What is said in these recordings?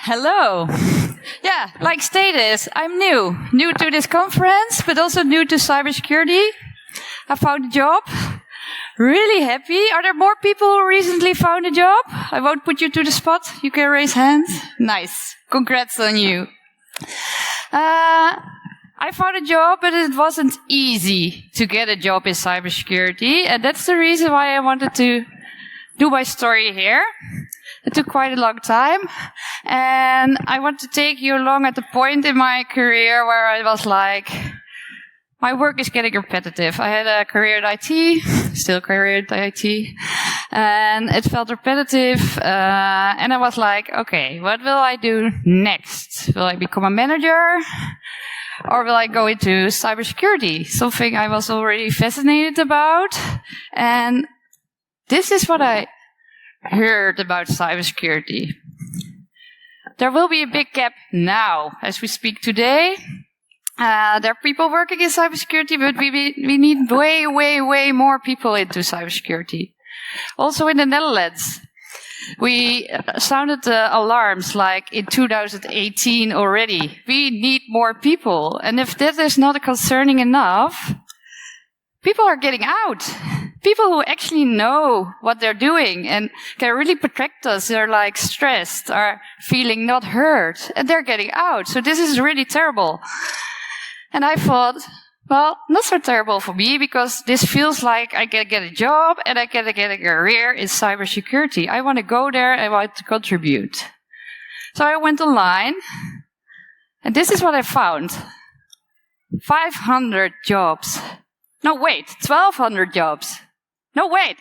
Hello. Yeah, like status, I'm new to this conference, but also new to cybersecurity. I found a job. Really happy. Are there more people who recently found a job? I won't put you to the spot. You can raise hands. Nice. Congrats on you. I found a job, but it wasn't easy to get a job in cybersecurity, and that's the reason why I wanted to do my story here. It took quite a long time, and I want to take you along at the point in my career where I was like, my work is getting repetitive. I had a career in IT, still a career in IT, and it felt repetitive, and I was like, okay, what will I do next? Will I become a manager? Or will I go into cybersecurity? Something I was already fascinated about, and this is what I heard about cybersecurity. There will be a big gap now, as we speak today. There are people working in cybersecurity, but we need way more people into cybersecurity. Also in the Netherlands, we sounded alarms like in 2018 already. We need more people. And if that is not concerning enough, people are getting out. People who actually know what they're doing and can really protect us. They're like stressed, are feeling not heard, and they're getting out. So this is really terrible. And I thought, well, not so terrible for me, because this feels like I can get a job and I can get a career in cybersecurity. I want to go there. I want to contribute. So I went online, and this is what I found. 500 jobs. No, wait, 1,200 jobs. No, wait.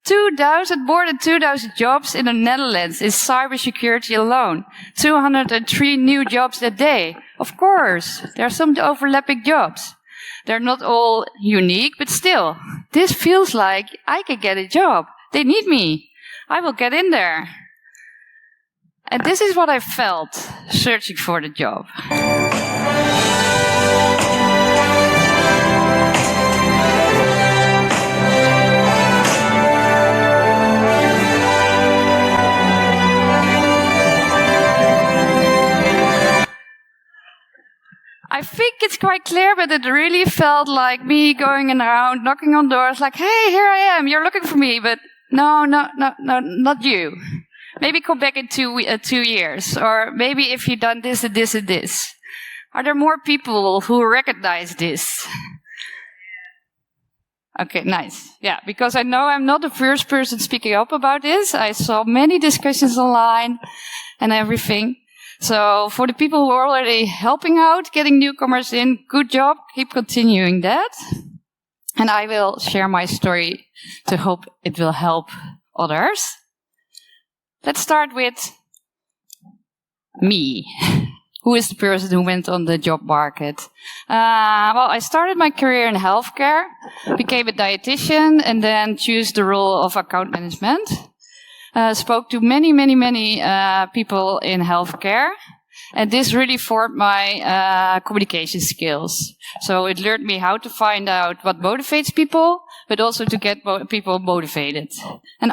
More than 2,000 jobs in the Netherlands in cybersecurity alone. 203 new jobs a day. Of course, there are some overlapping jobs. They're not all unique, but still, this feels like I can get a job. They need me. I will get in there. And this is what I felt searching for the job. I think it's quite clear, but it really felt like me going around, knocking on doors, like, hey, here I am, you're looking for me, but no, not you. Maybe come back in 2 years, or maybe if you've done this and this and this. Are there more people who recognize this? Okay, nice. Yeah, because I know I'm not the first person speaking up about this. I saw many discussions online and everything. So for the people who are already helping out, getting newcomers in, good job. Keep continuing that. And I will share my story to hope it will help others. Let's start with me. Who is the person who went on the job market? Well, I started my career in healthcare, became a dietitian, and then chose the role of account management. Spoke to many people in healthcare, and this really formed my communication skills. So it learned me how to find out what motivates people, but also to get people motivated. And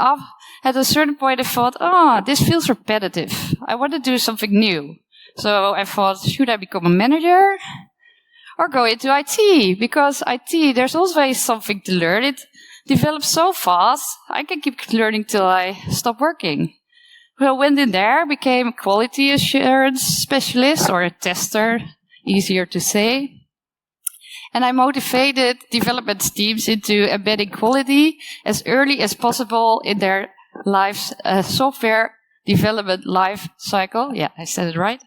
at a certain point, I thought, this feels repetitive. I want to do something new. So I thought, should I become a manager or go into IT? Because IT, there's always something to learn. It develops so fast, I can keep learning till I stop working. Well, I went in there, became a quality assurance specialist, or a tester, easier to say. And I motivated development teams into embedding quality as early as possible in their lives, software development life cycle. Yeah, I said it right.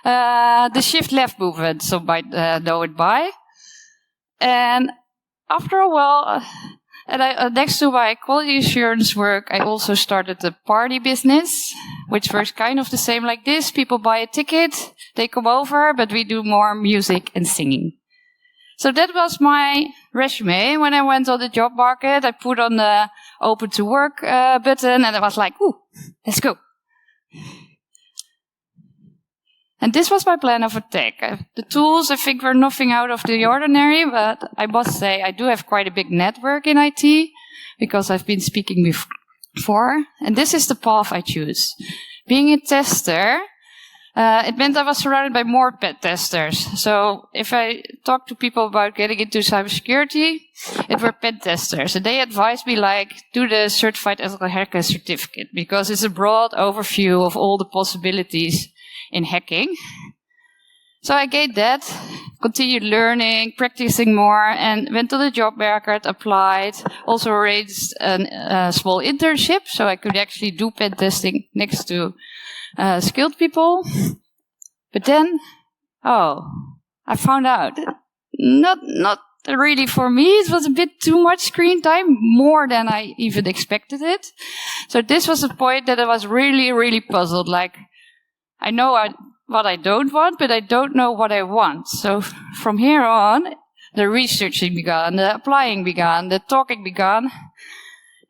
The shift left movement, some might know it by. And after a while, next to my quality assurance work, I also started a party business, which was kind of the same like this. People buy a ticket, they come over, but we do more music and singing. So that was my resume. When I went on the job market, I put on the open to work button, and I was like, ooh, let's go. And this was my plan of attack. The tools, I think, were nothing out of the ordinary, but I must say I do have quite a big network in IT, because I've been speaking with for. And this is the path I choose. Being a tester, it meant I was surrounded by more pen testers. So if I talk to people about getting into cybersecurity, it were pen testers. And they advised me, like, do the Certified Ethical Hacker certificate, because it's a broad overview of all the possibilities in hacking. So I gave that, continued learning, practicing more, and went to the job market, applied, also arranged a small internship, so I could actually do pen testing next to skilled people. But then, I found out, not really for me. It was a bit too much screen time, more than I even expected it. So this was a point that I was really, really puzzled. Like, I know what I don't want, but I don't know what I want. So from here on, the researching began, the applying began, the talking began,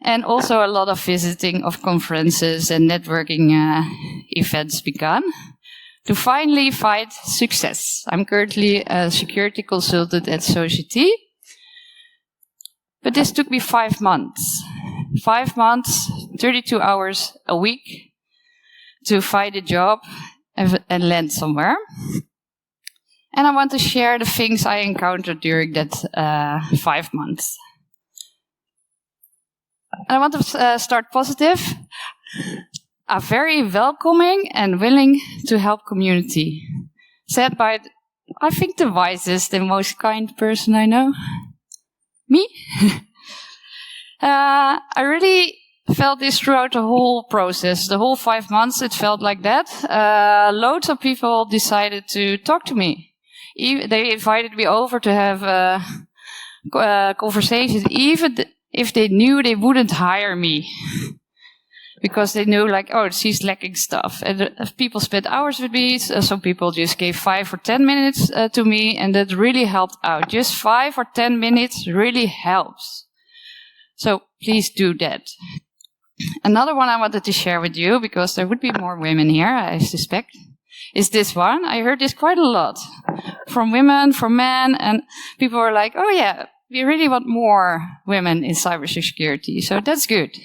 and also a lot of visiting of conferences and networking events began to finally find success. I'm currently a security consultant at Society, but this took me 5 months. 5 months, 32 hours a week to find a job and land somewhere. And I want to share the things I encountered during that 5 months. I want to start positive. A very welcoming and willing to help community. Said by, I think, the wisest and most kind person I know. Me? I really felt this throughout the whole process. The whole 5 months, it felt like that. Loads of people decided to talk to me. They invited me over to have conversations, even if they knew they wouldn't hire me. Because they knew, like, she's lacking stuff. And people spent hours with me. Some people just gave 5 or 10 minutes to me, and that really helped out. Just 5 or 10 minutes really helps. So please do that. Another one I wanted to share with you, because there would be more women here, I suspect, is this one. I heard this quite a lot. From women, from men, and people were like, oh yeah, we really want more women in cybersecurity. So that's good.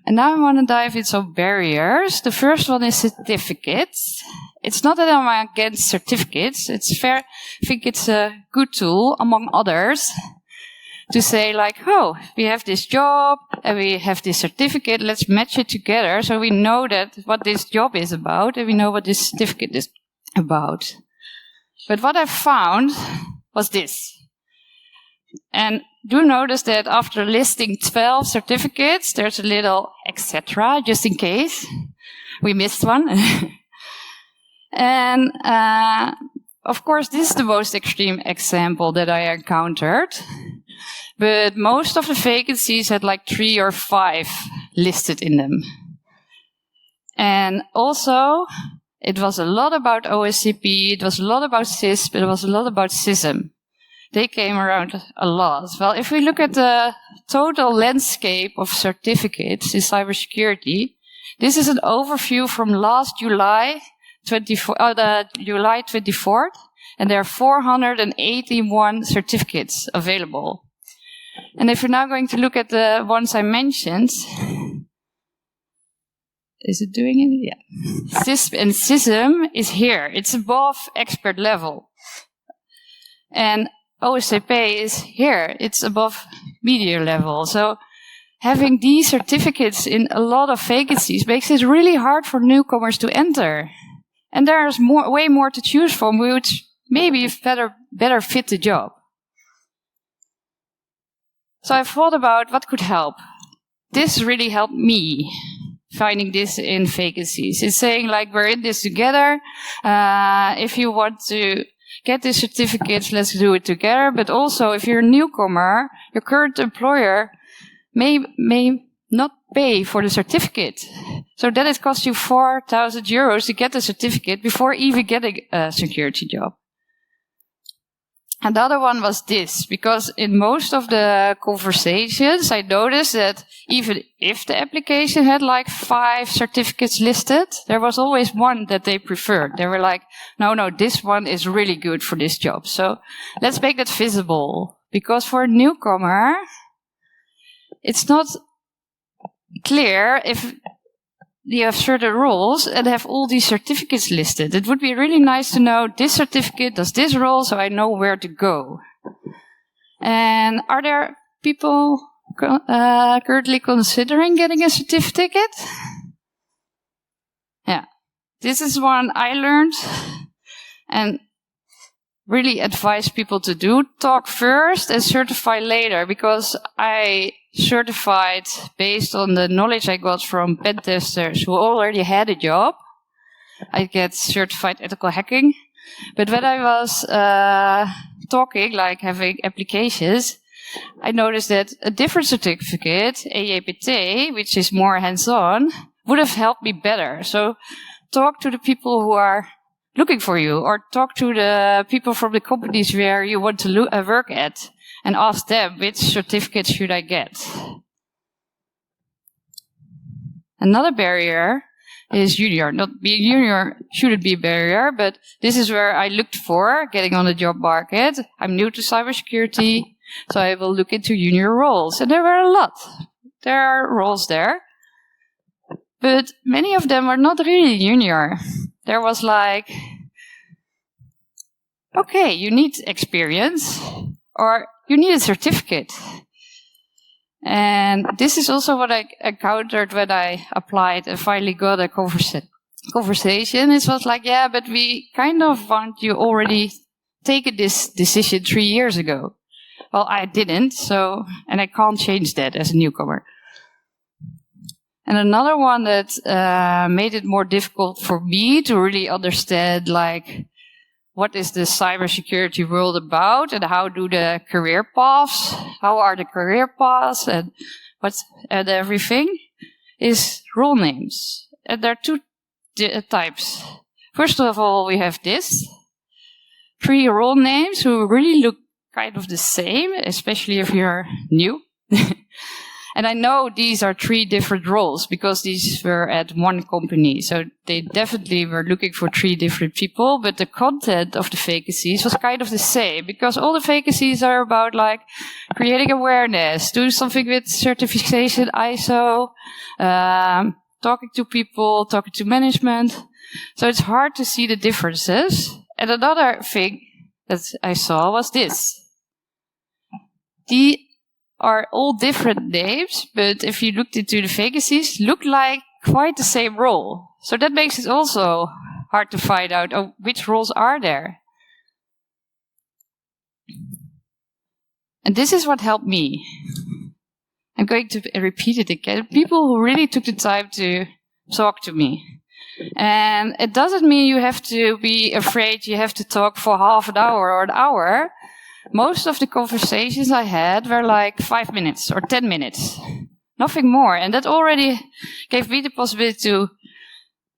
And now I want to dive into some barriers. The first one is certificates. It's not that I'm against certificates. It's fair. I think it's a good tool, among others, to say, like, we have this job and we have this certificate. Let's match it together so we know that what this job is about and we know what this certificate is about. But what I found was this. And do notice that after listing 12 certificates, there's a little etc., just in case we missed one. And of course, this is the most extreme example that I encountered. But most of the vacancies had like 3 or 5 listed in them. And also, it was a lot about OSCP, it was a lot about CISP, it was a lot about CISM. They came around a lot. Well, if we look at the total landscape of certificates in cybersecurity, this is an overview from last July 24th, and there are 481 certificates available. And if we're now going to look at the ones I mentioned, is it doing it? Yeah. CISP and CISM is here. It's above expert level. And OSCP is here. It's above media level. So having these certificates in a lot of vacancies makes it really hard for newcomers to enter. And there's way more to choose from, which maybe better fit the job. So I thought about what could help. This really helped me, finding this in vacancies. It's saying, like, we're in this together. If you want to get the certificates, let's do it together. But also, if you're a newcomer, your current employer may not pay for the certificate. So then it costs you 4,000 euros to get the certificate before even getting a security job. And the other one was this, because in most of the conversations, I noticed that even if the application had like 5 certificates listed, there was always one that they preferred. They were like, no, this one is really good for this job. So let's make that visible. Because for a newcomer, it's not clear if you have certain roles and have all these certificates listed. It would be really nice to know this certificate does this role, so I know where to go. And are there people currently considering getting a certificate? Yeah, this is one I learned and really advise people to do. Talk first and certify later, because I certified based on the knowledge I got from pen testers who already had a job. I get certified ethical hacking. But when I was talking, like having applications, I noticed that a different certificate, AAPT, which is more hands-on, would have helped me better. So talk to the people who are looking for you, or talk to the people from the companies where you want to work at, and ask them, which certificate should I get? Another barrier is junior. Not being junior shouldn't be a barrier, but this is where I looked for getting on the job market. I'm new to cybersecurity, so I will look into junior roles. And there were a lot. There are roles there, but many of them are not really junior. There was like, okay, you need experience, or you need a certificate. And this is also what I encountered when I applied and finally got a conversation. It was like, yeah, but we kind of want you already taken this decision 3 years ago. Well, I didn't, and I can't change that as a newcomer. And another one that made it more difficult for me to really understand, like, what is the cybersecurity world about, and how do the career paths, how are the career paths, and everything, is role names. And there are two types. First of all, we have this. 3 role names who really look kind of the same, especially if you're new. And I know these are 3 different roles because these were at one company. So they definitely were looking for 3 different people, but the content of the vacancies was kind of the same, because all the vacancies are about like creating awareness, doing something with certification, ISO, talking to people, talking to management. So it's hard to see the differences. And another thing that I saw was this. The are all different names, but if you looked into the vacancies, look like quite the same role. So that makes it also hard to find out, which roles are there. And this is what helped me. I'm going to repeat it again. People who really took the time to talk to me. And it doesn't mean you have to be afraid you have to talk for half an hour or an hour. Most of the conversations I had were like 5 minutes or 10 minutes. Nothing more. And that already gave me the possibility to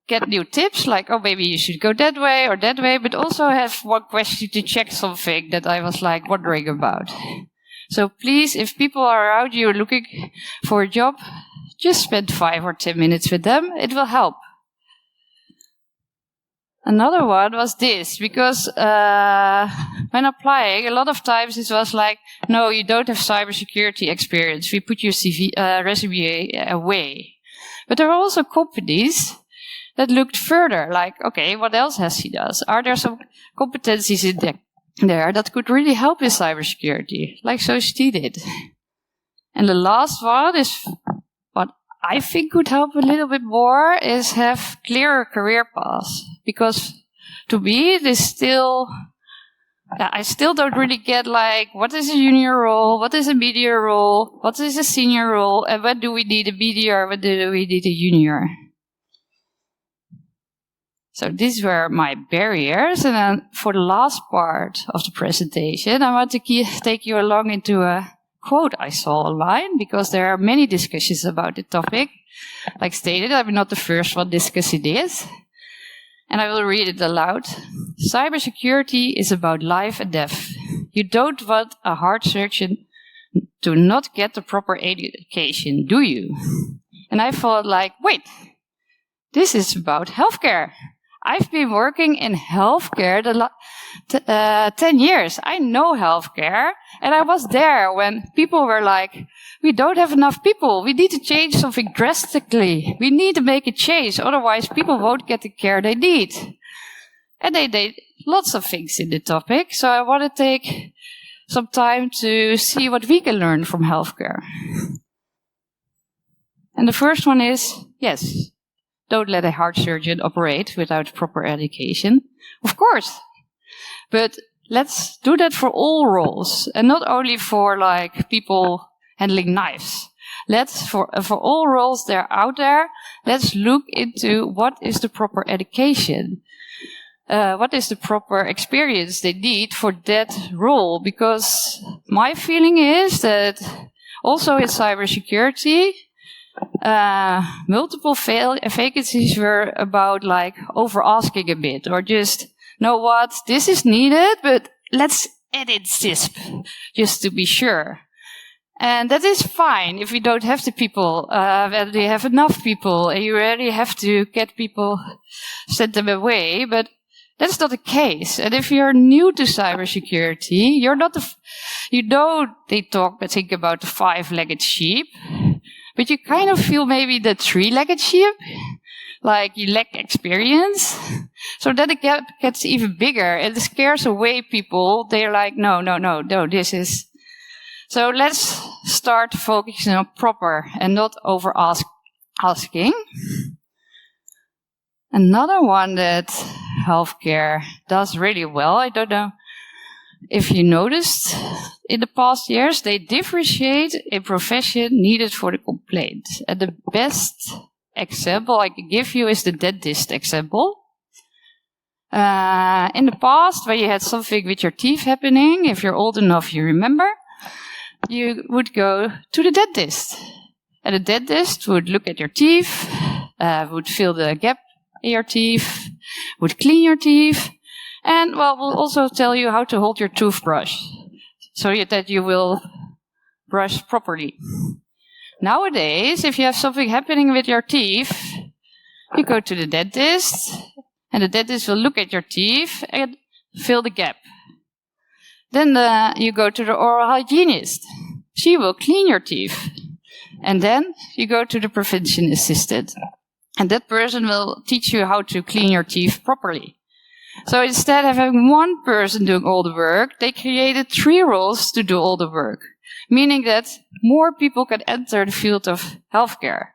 get new tips, like, oh, maybe you should go that way or that way, but also have one question to check something that I was like wondering about. So please, if people are around you looking for a job, just spend 5 or 10 minutes with them. It will help. Another one was this, because when applying, a lot of times it was like, no, you don't have cybersecurity experience. We put your resume away. But there are also companies that looked further, like, okay, what else has he done? Are there some competencies in there that could really help with cybersecurity, like Society did? And the last one is what I think could help a little bit more, is have clearer career paths. Because to me, I still don't really get, like, what is a junior role, what is a media role, what is a senior role, and when do we need a media, when do we need a junior? So these were my barriers. And then for the last part of the presentation, I want to take you along into a quote I saw online, because there are many discussions about the topic. Like stated, I'm not the first one discussing this. And I will read it aloud. Cybersecurity is about life and death. You don't want a heart surgeon to not get the proper education, do you? And I thought, like, wait, this is about healthcare. I've been working in healthcare 10 years. I know healthcare. And I was there when people were like, we don't have enough people. We need to change something drastically. We need to make a change. Otherwise, people won't get the care they need. And they did lots of things in the topic. So I want to take some time to see what we can learn from healthcare. And the first one is, yes, don't let a heart surgeon operate without proper education. Of course. But let's do that for all roles, and not only for like people handling knives. Let's, for all roles that are out there, let's look into what is the proper education. What is the proper experience they need for that role? Because my feeling is that also in cybersecurity, multiple vacancies were about like over asking a bit, or just, know what, this is needed, but let's edit CISP just to be sure. And that is fine if you don't have the people, whether you have enough people and you really have to get people, send them away, but that's not the case. And if you're new to cybersecurity, you're not they think about the 5-legged sheep, but you kind of feel maybe the 3-legged sheep, like you lack experience. So then the gap gets even bigger and it scares away people. They're like, no, this is. So let's start focusing on proper and not over asking. Another one that healthcare does really well, I don't know if you noticed, in the past years, they differentiate a profession needed for the complaint. And the best example I can give you is the dentist example. In the past, when you had something with your teeth happening, if you're old enough, you remember, you would go to the dentist. And the dentist would look at your teeth, would fill the gap in your teeth, would clean your teeth, and will also tell you how to hold your toothbrush so that you will brush properly. Nowadays, if you have something happening with your teeth, you go to the dentist, and the dentist will look at your teeth and fill the gap. Then you go to the oral hygienist. She will clean your teeth. And then you go to the prevention assistant. And that person will teach you how to clean your teeth properly. So instead of having one person doing all the work, they created 3 roles to do all the work, meaning that more people can enter the field of healthcare.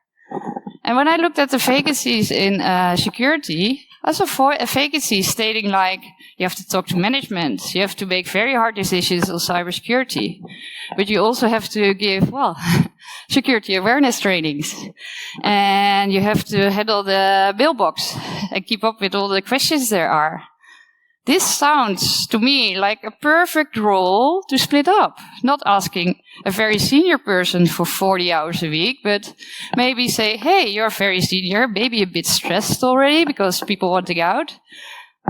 And when I looked at the vacancies in security, I saw a vacancy stating like, you have to talk to management, you have to make very hard decisions on cybersecurity, but you also have to give, security awareness trainings, and you have to handle the mailbox and keep up with all the questions there are. This sounds to me like a perfect role to split up, not asking a very senior person for 40 hours a week, but maybe say, hey, you're very senior, maybe a bit stressed already because people wanting out.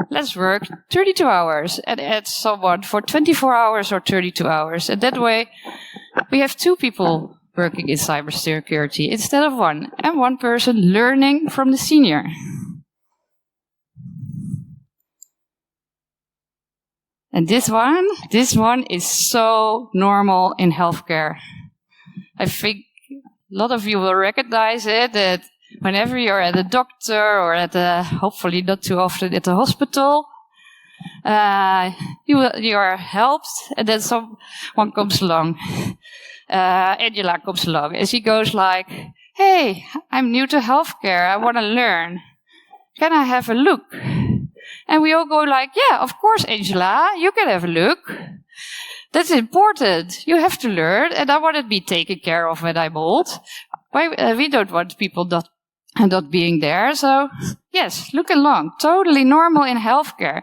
Let's work 32 hours and add someone for 24 hours or 32 hours. And that way we have 2 people working in cybersecurity instead of 1, and 1 person learning from the senior. And this one is so normal in healthcare. I think a lot of you will recognize it, that whenever you're at a doctor or hopefully not too often at the hospital, you are helped, and then someone comes along. Angela comes along, and she goes like, hey, I'm new to healthcare, I want to learn. Can I have a look? And we all go like, yeah, of course, Angela, you can have a look. That's important. You have to learn, and I want to be taken care of when I'm old. We don't want people not being there. So, yes, look along. Totally normal in healthcare.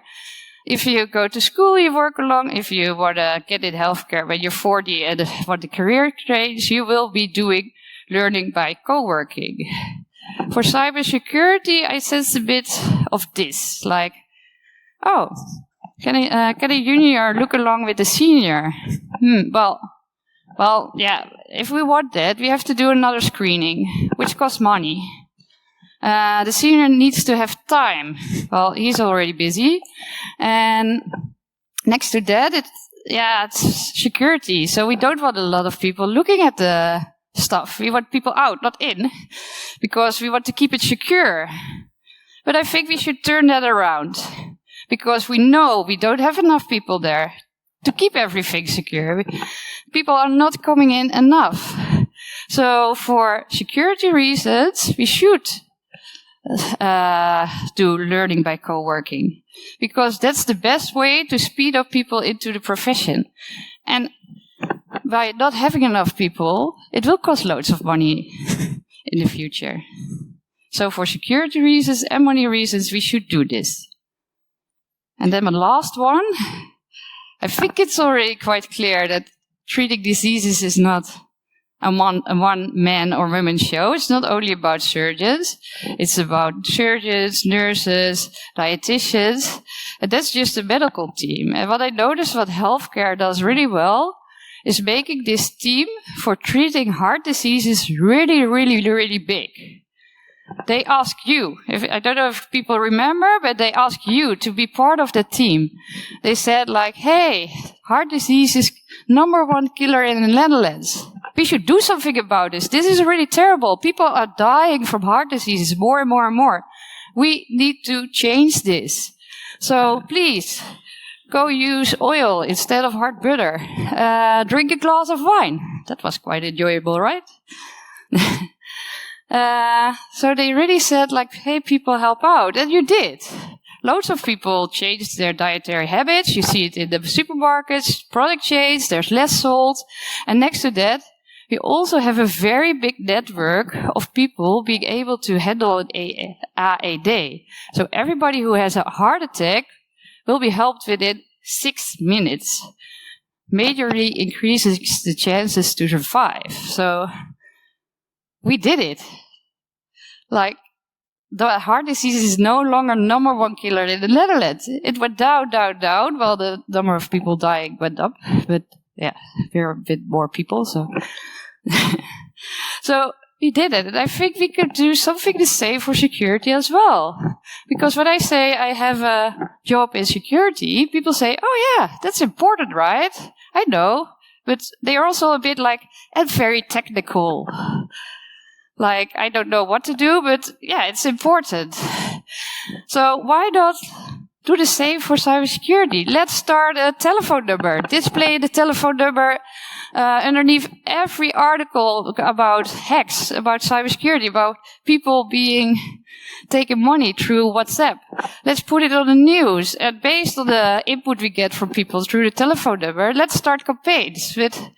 If you go to school, you work along. If you want to get in healthcare when you're 40 and want a career change, you will be doing learning by co-working. For cybersecurity, I sense a bit of this, like, oh, can a junior look along with a senior? Well, yeah, if we want that, we have to do another screening, which costs money. The senior needs to have time. Well, he's already busy. And next to that, it's security. So we don't want a lot of people looking at the stuff. We want people out, not in, because we want to keep it secure. But I think we should turn that around, because we know we don't have enough people there to keep everything secure. People are not coming in enough. So for security reasons, we should do learning by co-working, because that's the best way to speed up people into the profession. And by not having enough people, it will cost loads of money in the future. So for security reasons and money reasons, we should do this. And then my last one, I think it's already quite clear that treating diseases is not a one man or woman show. It's not only about surgeons. It's about surgeons, nurses, dietitians. And that's just a medical team. And what I noticed what healthcare does really well is making this team for treating heart diseases really, really, really big. They ask you, I don't know if people remember, but they ask you to be part of the team. They said like, hey, heart disease is #1 killer in the Netherlands. We should do something about this. This is really terrible. People are dying from heart diseases more and more and more. We need to change this. So please, go use oil instead of hard butter. Drink a glass of wine. That was quite enjoyable, right? So they really said like, hey, people, help out. And you did. Loads of people changed their dietary habits. You see it in the supermarkets, product chains, there's less salt. And next to that, we also have a very big network of people being able to handle a day. So everybody who has a heart attack will be helped within 6 minutes. Majorly increases the chances to survive. So we did it. Like, the heart disease is no longer #1 killer in the Netherlands. It went down, while the number of people dying went up. But yeah, we're a bit more people, so. So we did it. And I think we could do something the same for security as well. Because when I say I have a job in security, people say, oh yeah, that's important, right? I know. But they are also a bit like, and very technical. Like, I don't know what to do, but yeah, it's important. So why not do the same for cybersecurity? Let's start a telephone number. Display the telephone number underneath every article about hacks, about cybersecurity, about people taking money through WhatsApp. Let's put it on the news. And based on the input we get from people through the telephone number, let's start campaigns with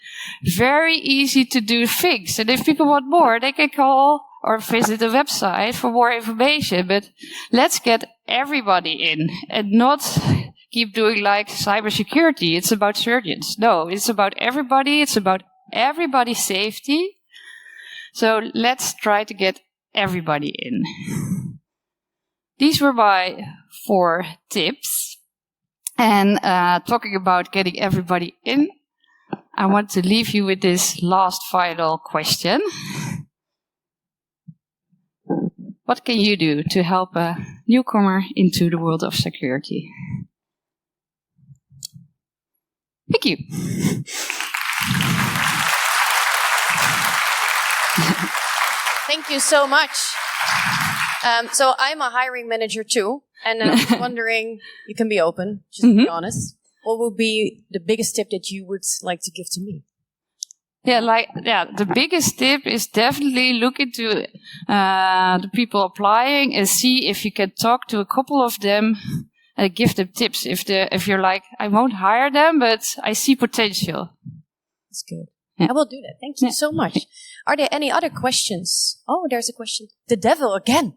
very easy to do things. And if people want more, they can call or visit the website for more information. But let's get everybody in and not keep doing like cybersecurity. It's about surgeons. No, it's about everybody. It's about everybody's safety. So let's try to get everybody in. These were my 4 tips. And talking about getting everybody in, I want to leave you with this last final question. What can you do to help a newcomer into the world of security? Thank you. Thank you so much. So I'm a hiring manager too, and I was wondering, you can be open, just to be honest. What would be the biggest tip that you would like to give to me? The biggest tip is definitely look into the people applying and see if you can talk to a couple of them and give them tips. If you're like, I won't hire them, but I see potential. That's good. Yeah. I will do that. Thank you so much. Are there any other questions? Oh, there's a question. The devil again.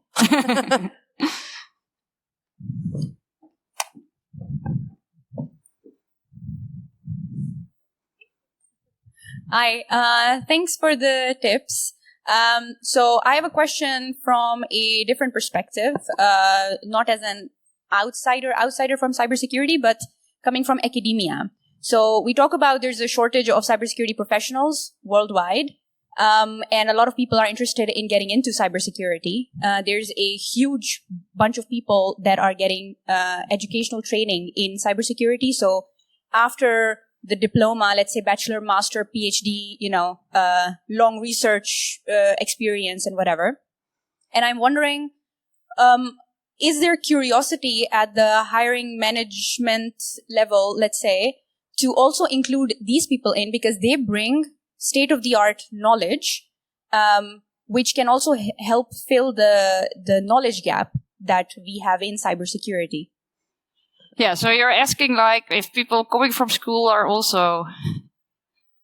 Hi, thanks for the tips. So I have a question from a different perspective, not as an outsider from cybersecurity, but coming from academia. So we talk about there's a shortage of cybersecurity professionals worldwide. And a lot of people are interested in getting into cybersecurity. There's a huge bunch of people that are getting educational training in cybersecurity. So after the diploma, let's say bachelor, master, PhD, long research experience and whatever. And I'm wondering, is there curiosity at the hiring management level, let's say, to also include these people in, because they bring state-of-the-art knowledge, which can also help fill the knowledge gap that we have in cybersecurity? Yeah, so you're asking like if people coming from school are also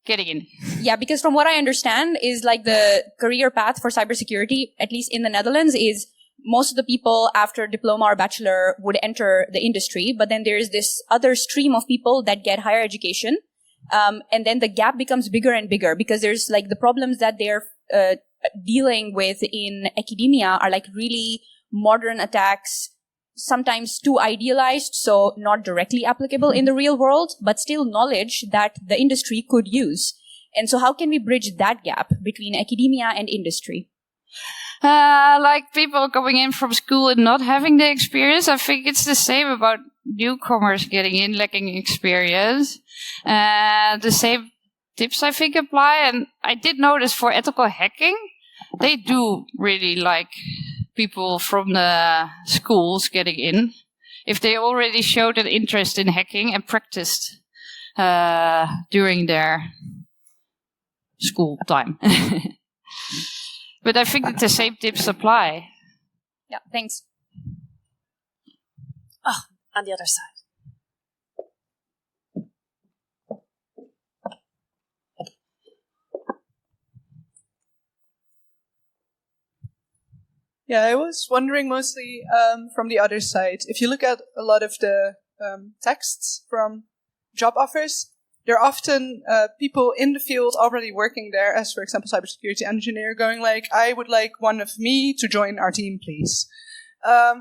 getting in. Yeah, because from what I understand is like the career path for cybersecurity, at least in the Netherlands, is most of the people after diploma or bachelor would enter the industry, but then there is this other stream of people that get higher education. And then the gap becomes bigger and bigger because there's like the problems that they're dealing with in academia are like really modern attacks, sometimes too idealized, so not directly applicable in the real world, but still knowledge that the industry could use. And so how can we bridge that gap between academia and industry? Like people coming in from school and not having the experience. I think it's the same about newcomers getting in, lacking experience. The same tips I think apply. And I did notice for ethical hacking, they do really like people from the schools getting in if they already showed an interest in hacking and practiced during their school time. But I think that the same tips apply. Yeah, thanks. Oh, on the other side. Yeah, I was wondering mostly from the other side. If you look at a lot of the texts from job offers, there are often people in the field already working there, as for example, cybersecurity engineer, going like, I would like one of me to join our team, please.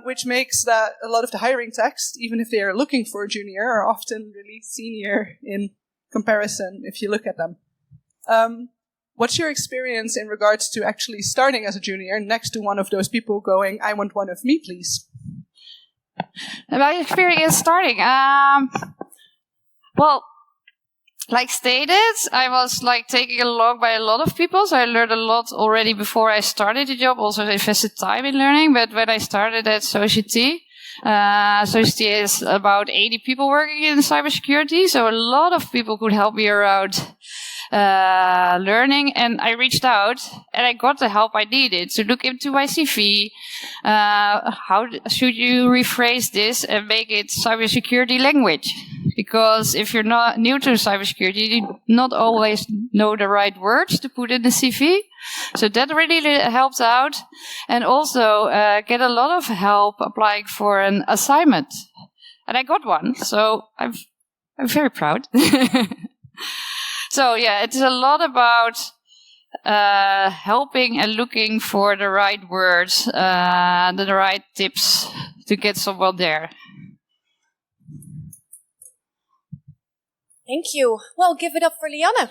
Which makes that a lot of the hiring text, even if they are looking for a junior, are often really senior in comparison if you look at them. What's your experience in regards to actually starting as a junior next to one of those people going, I want one of me, please? My experience starting, well, like stated, I was like taken along by a lot of people, so I learned a lot already before I started the job, also invested time in learning. But when I started at Society, Society is about 80 people working in cybersecurity, so a lot of people could help me around learning, and I reached out and I got the help I needed to look into my CV. How should you rephrase this and make it cybersecurity language? Because if you're not new to cybersecurity, you not always know the right words to put in the CV. So that really helped out, and also get a lot of help applying for an assignment, and I got one. So I'm very proud. So yeah, it's a lot about helping and looking for the right words, the right tips to get someone there. Thank you. Well, give it up for Lianne.